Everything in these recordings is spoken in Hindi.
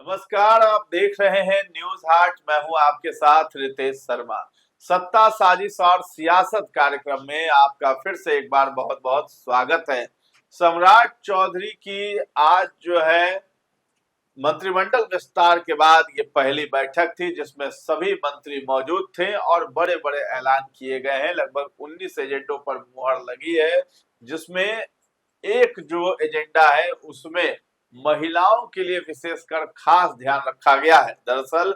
नमस्कार, आप देख रहे हैं न्यूज हाट। मैं हूं आपके साथ रितेश शर्मा। सत्ता साजिश और सियासत कार्यक्रम में आपका फिर से एक बार बहुत बहुत स्वागत है। सम्राट चौधरी की आज जो है मंत्रिमंडल विस्तार के बाद ये पहली बैठक थी जिसमें सभी मंत्री मौजूद थे और बड़े बड़े ऐलान किए गए हैं। लगभग 19 एजेंडों पर मुहर लगी है, जिसमें एक जो एजेंडा है उसमें महिलाओं के लिए विशेषकर खास ध्यान रखा गया है। दरअसल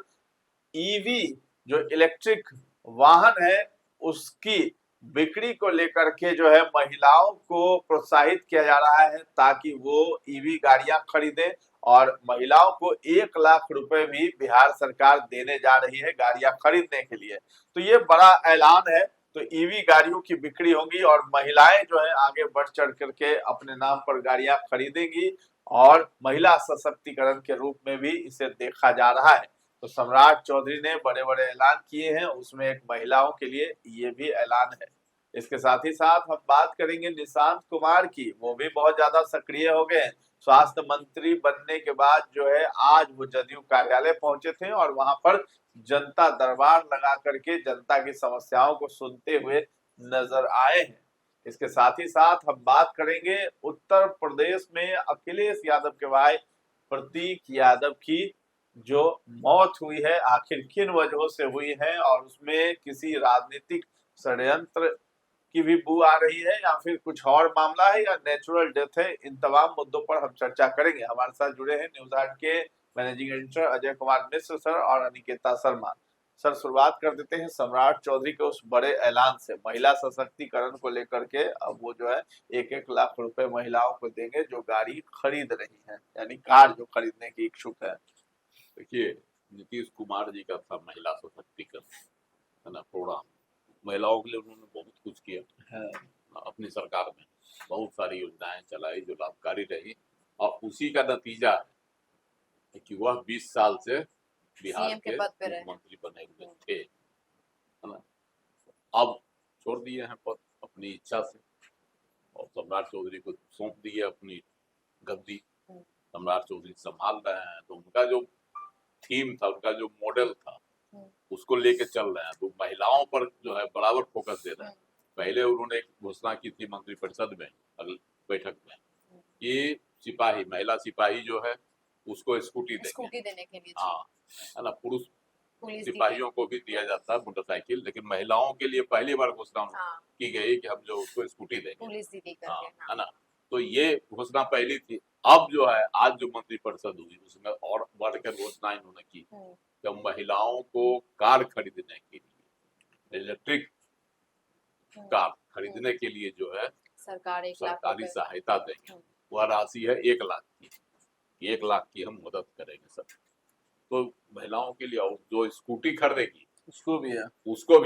ईवी जो इलेक्ट्रिक वाहन है उसकी बिक्री को लेकर के जो है महिलाओं को प्रोत्साहित किया जा रहा है ताकि वो ईवी गाड़ियां खरीदें और महिलाओं को 1 लाख रुपए भी बिहार सरकार देने जा रही है गाड़ियां खरीदने के लिए। तो ये बड़ा ऐलान है। तो ईवी गाड़ियों की बिक्री होगी और महिलाएं जो है आगे बढ़ चढ़ करके अपने नाम पर गाड़ियां खरीदेंगी और महिला सशक्तिकरण के रूप में भी इसे देखा जा रहा है। तो सम्राट चौधरी ने बड़े बड़े ऐलान किए हैं, उसमें एक महिलाओं के लिए ये भी ऐलान है। इसके साथ ही साथ हम बात करेंगे निशांत कुमार की। वो भी बहुत ज्यादा सक्रिय हो गए हैं। स्वास्थ्य मंत्री बनने के बाद जो है आज वो जदयू कार्यालय पहुंचे थे और वहां पर जनता दरबार लगा करके जनता की समस्याओं को सुनते हुए नजर आए हैं। इसके साथ ही साथ हम बात करेंगे उत्तर प्रदेश में अखिलेश यादव के भाई प्रतीक यादव की जो मौत हुई है आखिर किन वजहों से हुई है और उसमें किसी राजनीतिक षड्यंत्र की भी बू आ रही है या फिर कुछ और मामला है या नेचुरल डेथ है। इन तमाम मुद्दों पर हम चर्चा करेंगे। हमारे साथ जुड़े हैं न्यूज आर्ट के managing editor Ajay Kumar Mishra sir और अनिकेता शर्मा। सर, शुरुआत कर देते हैं सम्राट चौधरी के उस बड़े ऐलान से। महिला सशक्तिकरण को लेकर के अब वो जो है 1-1 लाख रुपए महिलाओं को देंगे जो गाड़ी खरीद रही है, यानी कार जो खरीदने की इच्छुक है। देखिए, नीतीश कुमार जी का था महिला सशक्तिकरण, है ना, प्रोग्राम। महिलाओं के लिए उन्होंने बहुत कुछ किया है। अपनी सरकार में बहुत सारी योजनाएं चलाई जो लाभकारी रही और उसी का नतीजा है कि वह 20 साल से बिहार के मुख्यमंत्री बने हुए थे, है ना। अब छोड़ दिए हैं पद अपनी इच्छा से और सम्राट चौधरी को सौंप दिए अपनी गद्दी। सम्राट चौधरी संभाल रहे हैं तो उनका जो थीम था, उनका जो मॉडल था, उसको लेके चल रहे हैं। तो महिलाओं पर जो है बराबर फोकस दे रहे हैं। पहले उन्होंने एक घोषणा की थी मंत्रिपरिषद में, अगली बैठक में, कि सिपाही, महिला सिपाही जो है उसको स्कूटी देने के लिए, हाँ, है ना। पुरुष सिपाहियों को भी दिया जाता है मोटरसाइकिल, लेकिन महिलाओं के लिए पहली बार घोषणा की गई कि हम जो उसको स्कूटी देंगे, पुलिस दीदी है ना। तो ये घोषणा पहली थी। अब जो है आज जो मंत्रिपरिषद हुई उसमें और बढ़कर घोषणा इन्होंने की कि महिलाओं को कार खरीदने के लिए, इलेक्ट्रिक कार खरीदने के लिए जो है सरकारी सहायता देंगे। वह राशि है 1 लाख की। 1 लाख की हम मदद करेंगे सर। तो महिलाओं के लिए, और जो स्कूटी खरीदेगी उसको भी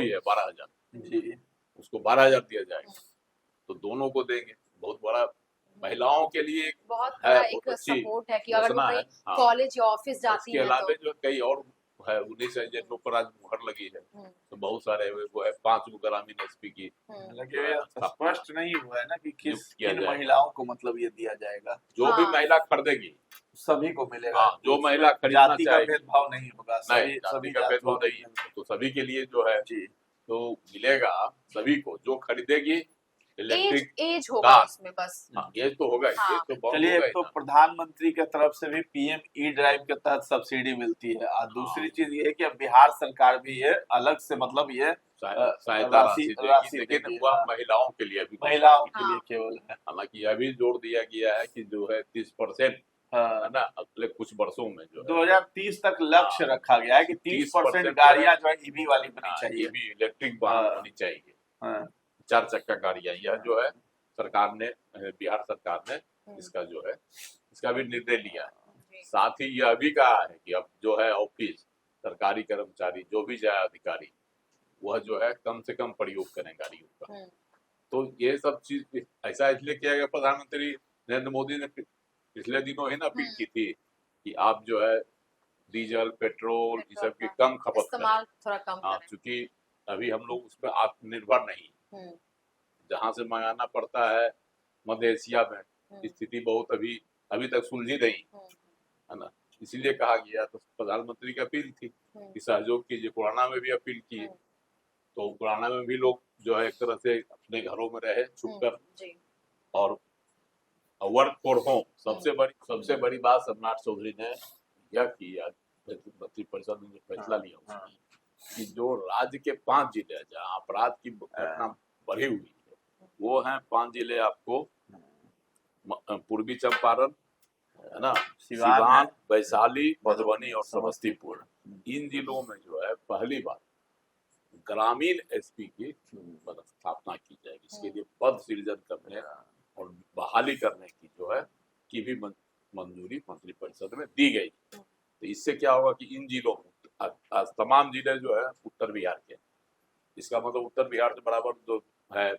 है 12,000 जी, उसको 12,000 दिया जाएगा। तो दोनों को देंगे। बहुत बड़ा महिलाओं के लिए बहुत एक सपोर्ट है कि अगर वो कहीं कॉलेज या ऑफिस जाती है। इसके अलावा जो कई और है 19 एजेंडों पर आज मुहर लगी है। तो बहुत सारे वो है 5 ग्रामीण एसपी की। स्पष्ट नहीं हुआ है ना कि किन महिलाओं को मतलब ये दिया जाएगा। जो भी महिला खरीदेगी सभी को मिलेगा। जो महिला खरीदना चाहेगी, जाति का भेदभाव नहीं होगा, सभी का भेदभाव नहीं है। तो सभी के लिए जो है तो मिलेगा सभी को जो खरीदेगी इलेक्ट्रिक एज होगा इसमें बस। एज तो होगा। चलिए, एक तो प्रधानमंत्री के तरफ से भी पीएम ई ड्राइव के तहत सब्सिडी मिलती है और दूसरी चीज ये है कि अब बिहार सरकार भी ये अलग से मतलब ये सहायता राशि देगी, लेकिन वह महिलाओं के लिए भी, महिलाओं के लिए केवल है। हालांकि यह भी जोड़ दिया गया है कि जो है 30% है ना, अगले कुछ वर्षों में जो 2030 तक लक्ष्य रखा गया है कि 30% गाड़ियां जो है ईवी वाली बनी चाहिए, ईवी इलेक्ट्रिक वाहन होनी चाहिए। 4 चक्का गाड़ियां, यह जो है सरकार ने, बिहार सरकार ने इसका जो है इसका भी निर्णय लिया है। साथ ही यह भी कहा है कि अब जो है ऑफिस, सरकारी कर्मचारी जो भी जाए अधिकारी, वह जो है कम से कम प्रयोग करें गाड़ियों का। तो ये सब चीज ऐसा इसलिए किया गया। प्रधानमंत्री नरेंद्र मोदी ने पिछले दिनों ही ना अपील की थी कि आप जो है डीजल पेट्रोल ये सब की कम खपत करें, थोड़ा कम करें। क्योंकि अभी हम लोग उस पर आत्मनिर्भर नहीं, जहां से मंगाना पड़ता है मध्य एशिया में स्थिति बहुत अभी तक सुलझी नहीं, है ना। इसीलिए कहा गया, तो प्रधानमंत्री की अपील थी कि सहयोग कीजिए। कोरोना में भी अपील की, तो कोरोना में भी लोग जो है एक तरह से अपने घरों में रहे छुपकर, और वर्क फॉर होम। सबसे बड़ी बात सम्राट चौधरी ने यह की, आज मंत्रिपरिषद ने जो फैसला लिया उसमें, कि जो राज्य के 5 जिले जहाँ अपराध की घटना बढ़ी हुई है, वो हैं 5 जिले आपको, पूर्वी चंपारण, है ना, सिवान, वैशाली, मधुबनी और समस्तीपुर। इन जिलों में जो है पहली बार ग्रामीण एसपी की स्थापना की जाएगी। इसके लिए पद सृजन करने और बहाली करने की जो है की भी मंजूरी मंत्रिपरिषद में दी गई। तो इससे क्या होगा कि इन जिलों में तमाम जिले जो है उत्तर बिहार के, इसका मतलब उत्तर बिहार से बराबर जो है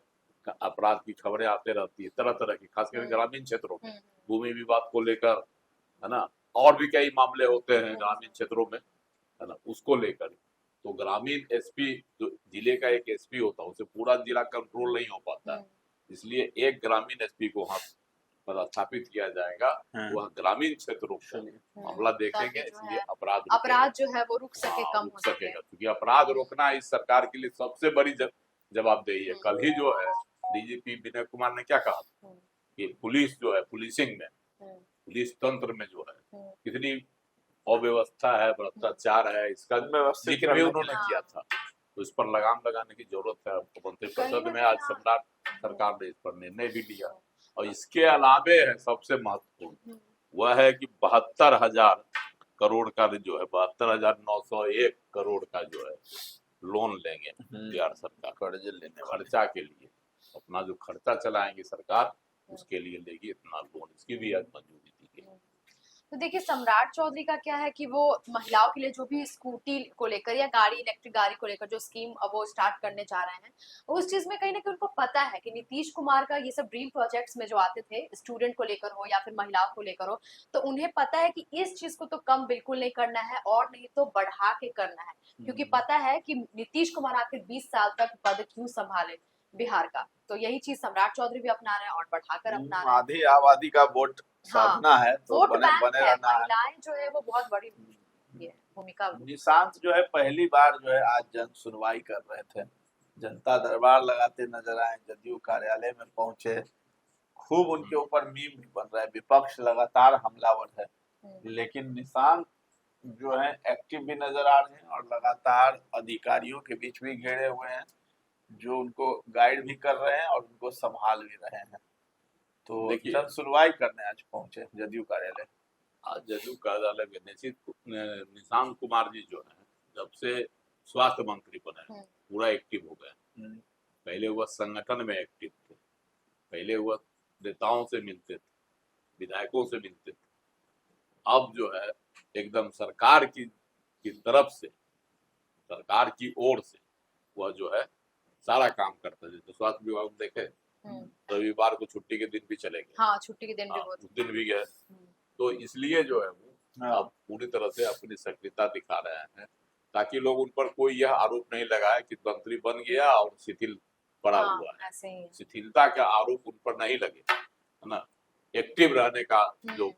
अपराध की खबरें आते रहती है तरह तरह की, खासकर ग्रामीण क्षेत्रों में भूमि विवाद को लेकर, है ना, और भी कई मामले होते हैं ग्रामीण क्षेत्रों में, है ना, उसको लेकर। तो ग्रामीण एसपी, जो जिले का एक एसपी होता है, उसे पूरा जिला कंट्रोल नहीं हो पाता, इसलिए एक ग्रामीण एसपी को वहाँ पदस्थापित किया जाएगा। वह ग्रामीण क्षेत्रों में मामला देखेंगे, इसलिए अपराध जो है वो रुक सके, कम हो सकेगा, क्योंकि अपराध रोकना इस सरकार के लिए सबसे बड़ी जवाबदेही है। कल ही जो है डीजीपी विनय कुमार ने क्या कहा कि पुलिस जो है, पुलिसिंग में, पुलिस तंत्र में जो है कितनी अव्यवस्था है, भ्रष्टाचार है, इसका जिक्र भी उन्होंने किया था। तो इस पर लगाम लगाने की जरूरत है। मंत्रिपरिषद में आज सम्राट सरकार ने इस पर निर्णय भी लिया। और इसके अलावे है सबसे महत्वपूर्ण, वह है कि 72,000 करोड़ का जो है 72,901 करोड़ का जो है लोन लेंगे बिहार सरकार कर्ज लेने खर्चा के लिए। अपना जो खर्चा चलाएंगे सरकार, उसके लिए लेगी इतना लोन, इसकी भी आज मंजूरी दी गई। तो देखिए सम्राट चौधरी का क्या है कि वो महिलाओं के लिए जो भी स्कूटी को लेकर या गाड़ी, इलेक्ट्रिक गाड़ी को लेकर जो स्कीम अब वो स्टार्ट करने जा रहे हैं, उस चीज में कहीं ना कहीं उनको पता है कि नीतीश कुमार का ये सब ड्रीम प्रोजेक्ट्स में जो आते थे, स्टूडेंट को लेकर हो या फिर महिलाओं को लेकर हो, तो उन्हें पता है कि इस चीज को तो कम बिल्कुल नहीं करना है और नहीं तो बढ़ा के करना है, क्योंकि पता है कि नीतीश कुमार आखिर 20 साल तक पद क्यों संभाले बिहार का। तो यही चीज सम्राट चौधरी भी अपना रहे हैं और बढ़ाकर अपना रहे हैं। आधी आबादी का वोट साधना है, तो बने रहना है। महिलाएं जो है वो बहुत बड़ी भूमिका। निशांत जो है पहली बार जो है आज जन सुनवाई कर रहे थे, जनता दरबार लगाते नजर आए, जदयू कार्यालय में पहुंचे, खूब उनके ऊपर मीम भी बन रहा है, विपक्ष लगातार हमलावर है, लेकिन निशांत जो है एक्टिव भी नजर आ रहे हैं और लगातार अधिकारियों के बीच भी घेरे हुए हैं, जो उनको गाइड भी कर रहे हैं और उनको संभाल भी रहे हैं। तो जन सुनवाई करने आज पहुंचे जदयू कार्यालय। आज जदयू कार्यालय में निशांत कुमार जी जो है, जब से स्वास्थ्य मंत्री बने पूरा एक्टिव हो गए। पहले वह संगठन में एक्टिव थे, पहले वह नेताओं से मिलते थे, विधायकों से मिलते थे। अब जो है एकदम सरकार की तरफ से, सरकार की ओर से वह जो है सारा काम करता है। तो स्वास्थ्य विभाग में देखे रविवार को छुट्टी के दिन भी चले गए। हाँ, छुट्टी के दिन भी उस दिन भी गए। तो इसलिए जो है वो अब पूरी तरह से अपनी सक्रियता दिखा रहे हैं, ताकि लोग उन पर कोई यह आरोप नहीं लगाए कि मंत्री बन गया और शिथिल पड़ा हुआ है। शिथिलता का आरोप उन पर नहीं लगे, है ना। एक्टिव रहने का जो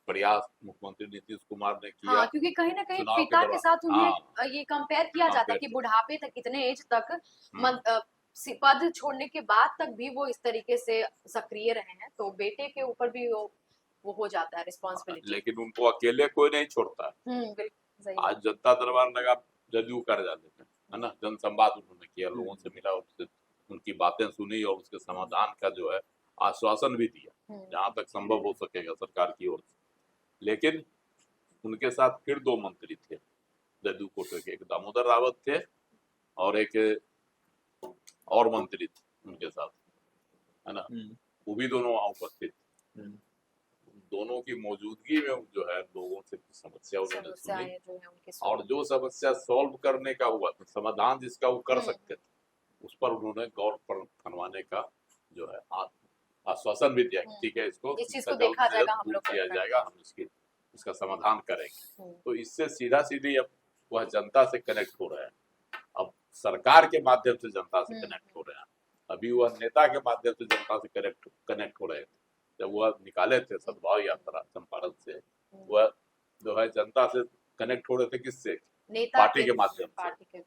प्रयास मुख्यमंत्री नीतीश कुमार ने किया, हाँ, क्योंकि कहीं ना कहीं पिता के साथ उन्हें ये कंपेयर किया जाता है कि बुढ़ापे तक, इतने एज तक पद छोड़ने के बाद तक भी वो इस तरीके से सक्रिय रहे हैं, तो बेटे के ऊपर भी वो हो जाता है रिस्पॉन्सिबिलिटी। लेकिन उनको अकेले कोई नहीं छोड़ता। आज जनता दरबार लगा जदयू कार्यालय में, है ना, जन संवाद उन्होंने किया, लोगों से मिला, उससे उनकी बातें सुनी और उसके समाधान का जो है आश्वासन भी दिया जहां तक संभव हो सकेगा सरकार की ओर से। लेकिन उनके साथ फिर 2 मंत्री थे जदयू कोटे के, एक दामोदर रावत थे और एक और मंत्री थे उनके साथ, है ना, वो भी दोनों वहां उपस्थित थे। दोनों की मौजूदगी में जो है लोगों से समस्या उन्होंने सुनी और जो समस्या सॉल्व करने का हुआ, तो समाधान जिसका वो कर सकते थे, उस पर उन्होंने गौर पर फनवाने का जो है आश्वासन भी दिया कि ठीक है, इस चीज को देखा जाएगा, हम लोग किया जाएगा, हम इसका समाधान करेंगे। तो इससे सीधा सीधी अब वह जनता से कनेक्ट हो रहे हैं, अब सरकार के माध्यम से जनता से कनेक्ट हो रहे हैं। अभी वह नेता के माध्यम से जनता से कनेक्ट हो रहे थे। जब वह निकाले थे सद्भाव यात्रा चंपारण से, वह जो है वह जनता से कनेक्ट हो रहे थे किससे? नेता पार्टी के माध्यम से, पार्टी के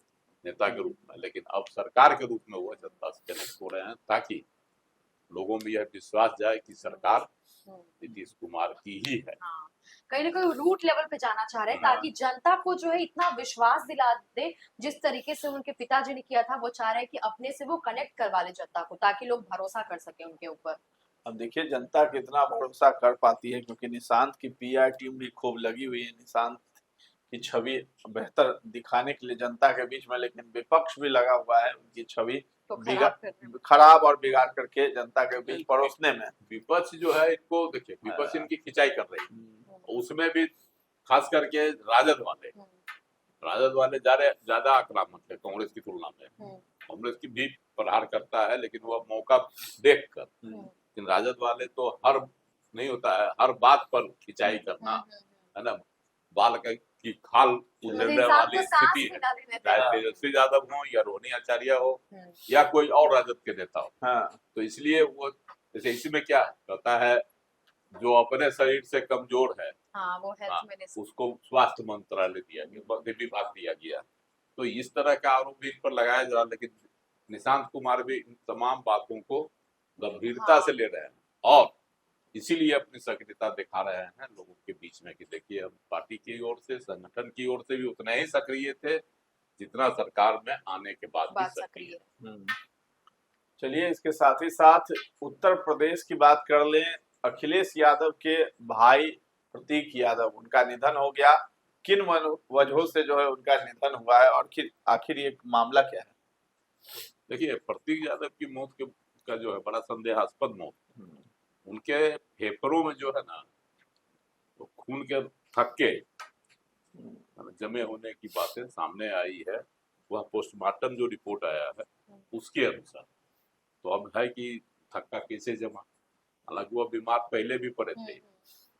नेता के रूप में। लेकिन अब सरकार के रूप में वो जनता से कनेक्ट हो रहे हैं, ताकि लोगों में यह विश्वास जाए कि सरकार नीतीश कुमार की ही है। हाँ, कहीं ना कहीं रूट लेवल पे जाना चाह रहे हैं, हाँ। ताकि जनता को जो है इतना विश्वास दिला दे, जिस तरीके से उनके पिताजी ने किया था, वो चाह रहे हैं कि अपने से वो कनेक्ट करवा ले जनता को, ताकि लोग भरोसा कर सके उनके ऊपर। अब देखिए जनता कितना भरोसा कर पाती है, क्योंकि निशांत की पीआर टीम भी खूब लगी हुई है निशांत की छवि बेहतर दिखाने के लिए जनता के बीच में, लेकिन विपक्ष भी लगा हुआ है उनकी छवि तो खराब और बिगाड़ करके जनता के बीच परोसने में। विपक्ष जो है इनको देखिए, विपक्ष इनकी खिंचाई कर रही है, उसमें भी खास करके राजद वाले ज्यादा आक्रामक है कांग्रेस की तुलना में। कांग्रेस की भी प्रहार करता है, लेकिन वह मौका देखकर। लेकिन राजद वाले तो हर नहीं होता है, हर बात पर खिंचाई करना, है ना, बाल की खाल उधेड़ने वाली स्थिति है, चाहे तेजस्वी यादव हो या रोहिणी आचार्य हो या कोई और राजद के नेता हो। हाँ। तो इसलिए वो जैसे इसमें क्या कहता है, जो अपने शरीर से कमजोर है, हाँ, वो हेल्थ उसको स्वास्थ्य मंत्रालय दिया गया, विभाग दिया गया। तो इस तरह का आरोप भी इन पर लगाया जा रहा है, लेकिन निशांत कुमार भी इन तमाम बातों को गंभीरता से ले रहे हैं और इसीलिए अपनी सक्रियता दिखा रहे हैं लोगों के बीच में कि देखिए, हम पार्टी की ओर से, संगठन की ओर से भी उतने ही सक्रिय थे जितना सरकार में आने के बाद भी सक्रिय। चलिए, इसके साथ ही साथ उत्तर प्रदेश की बात कर लें। अखिलेश यादव के भाई प्रतीक यादव, उनका निधन हो गया। किन वजहों से जो है उनका निधन हुआ है और आखिर ये मामला क्या है? देखिए, प्रतीक यादव की मौत का जो है बड़ा संदेहास्पद मौत। उनके फेफड़ों में जो है ना, तो खून के थक्के जमे होने की बातें सामने आई है। वह पोस्टमार्टम जो रिपोर्ट आया है उसके अनुसार तो अब है कि थक्का कैसे जमा। हालांकि वह बीमार पहले भी पड़े थे,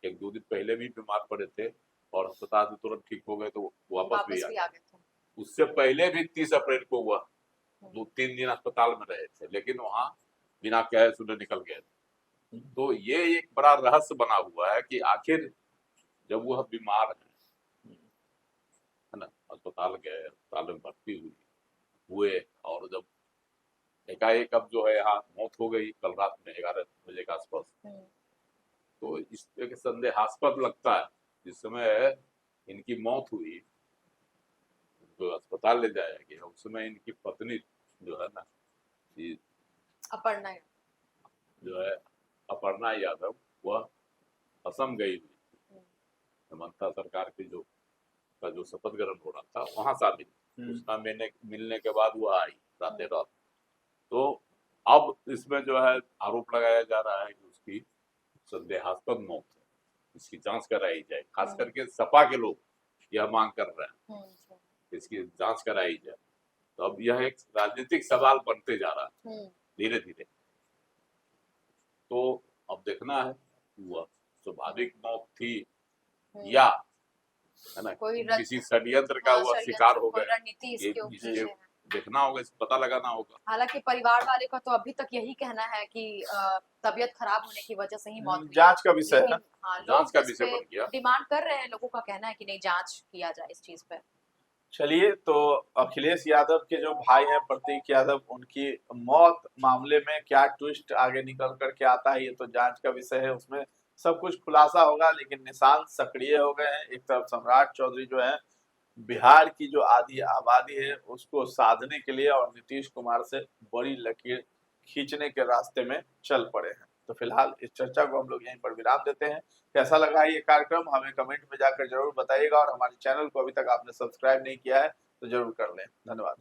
1-2 दिन पहले भी बीमार पड़े थे और अस्पताल से तुरंत ठीक हो गए तो वापस भी आ गए। उससे पहले भी 30 अप्रैल को हुआ, 2-3 दिन अस्पताल में रहे थे, लेकिन वहां बिना कहे सुने निकल गए। तो ये एक बड़ा रहस्य बना हुआ है कि आखिर जब वह बीमार है ना, अस्पताल गए, अस्पताल में भर्ती हुए और जब एकाएक अब जो है यहाँ मौत हो गई कल रात में 11 बजे के आसपास, तो इस तरह संदेहास्पद लगता है। जिस समय इनकी मौत हुई, जो अस्पताल ले जाया गया, उस समय इनकी पत्नी जो है ना, अपर्णा यादव, वह असम गई हुई। हेमंता सरकार की जो शपथ ग्रहण हो रहा था वहां शामिल, उसका मिलने के बाद वह आई रात रात। तो अब इसमें जो है आरोप लगाया जा रहा है कि उसकी संदेहास्पद मौत है, इसकी जांच कराई जाए। खास करके सपा के लोग यह मांग कर रहे हैं, इसकी जांच कराई जाए। तो अब यह एक राजनीतिक सवाल बनते जा रहा है धीरे धीरे। तो अब देखना है वह स्वाभाविक मौत थी या है ना किसी षड्यंत्र का वह शिकार हो गए, देखना होगा, इस पता लगाना होगा। हालांकि परिवार वाले का तो अभी तक यही कहना है कि तबीयत खराब होने की वजह से ही मौत हुई। जांच का विषय है, जांच का विषय बन गया। डिमांड कर रहे हैं, लोगों का कहना है कि नहीं, जांच किया जाए इस चीज पे। चलिए, तो अखिलेश यादव के जो भाई हैं प्रतीक यादव, उनकी मौत मामले में क्या ट्विस्ट आगे निकल करके आता है, ये तो जांच का विषय है, उसमें सब कुछ खुलासा होगा। लेकिन निशांत सक्रिय हो गए हैं। एक तरफ सम्राट चौधरी जो है बिहार की जो आधी आबादी है उसको साधने के लिए और नीतीश कुमार से बड़ी लकीर खींचने के रास्ते में चल पड़े हैं। तो फिलहाल इस चर्चा को हम लोग यहीं पर विराम देते हैं। कैसा लगा ये कार्यक्रम हमें कमेंट में जाकर जरूर बताइएगा और हमारे चैनल को अभी तक आपने सब्सक्राइब नहीं किया है तो जरूर कर लें। धन्यवाद।